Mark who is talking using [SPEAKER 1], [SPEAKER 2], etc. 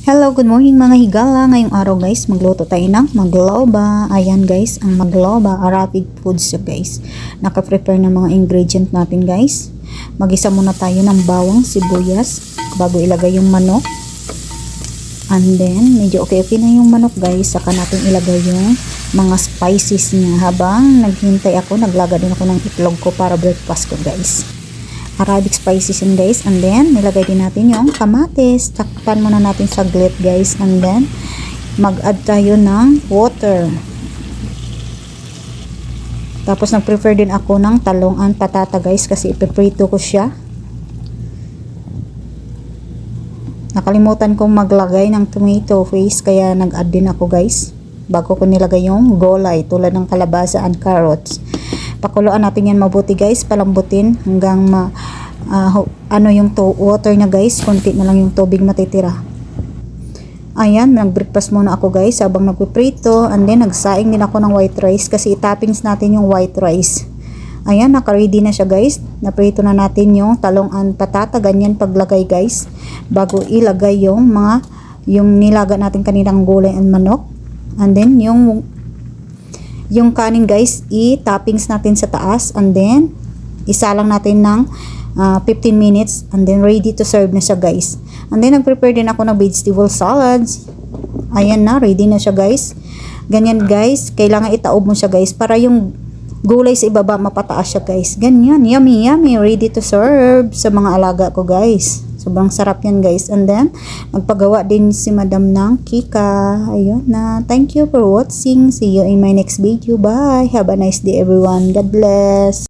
[SPEAKER 1] Hello, good morning mga higala. Ngayong araw guys, magluto tayo ng magloba. Ayan guys, ang magloba, Arabic foods siya guys. Naka-prepare ng mga ingredient natin guys. Magisa muna tayo ng bawang, sibuyas, bago ilagay yung manok. And then, medyo okay na yung manok guys. Saka natin ilagay yung mga spices niya. Habang naghintay ako, naglaga din ako ng itlog ko para breakfast ko guys. Arabic spices yun guys. And then, nilagay din natin yung kamatis. Takpan muna natin saglit guys. And then, mag-add tayo ng water. Tapos, nag-prefer din ako ng talong and patata guys. Kasi ipiprito ko siya. Nakalimutan kong maglagay ng tomato paste. Kaya nag-add din ako guys. Bago ko nilagay yung gulay. Tulad ng kalabasa and carrots. Pakuluan natin yan mabuti guys, palambutin hanggang yung water niya guys, konti na lang yung tubig matitira. Ayan, nag-breakfast muna ako guys habang nagpiprito, and then nagsaing din ako ng white rice kasi itoppings natin yung white rice. Ayan, naka-ready na siya guys. Naprito na natin yung talong and patata, ganyan paglagay guys, bago ilagay yung nilaga natin kaninang gulay and manok. And then yung kanin guys, i-toppings natin sa taas, and then isalang natin ng 15 minutes, and then ready to serve na siya guys. And then nag-prepare din ako ng vegetable salads. Ayan na, ready na siya guys. Ganyan guys, kailangan itaob mo siya guys para yung gulay sa ibaba mapataas siya guys. Ganyan, yummy yummy, ready to serve sa mga alaga ko guys. Sobrang sarap yan guys. And then, magpagawa din si Madam ng kika. Ayun na. Thank you for watching. See you in my next video. Bye. Have a nice day everyone. God bless.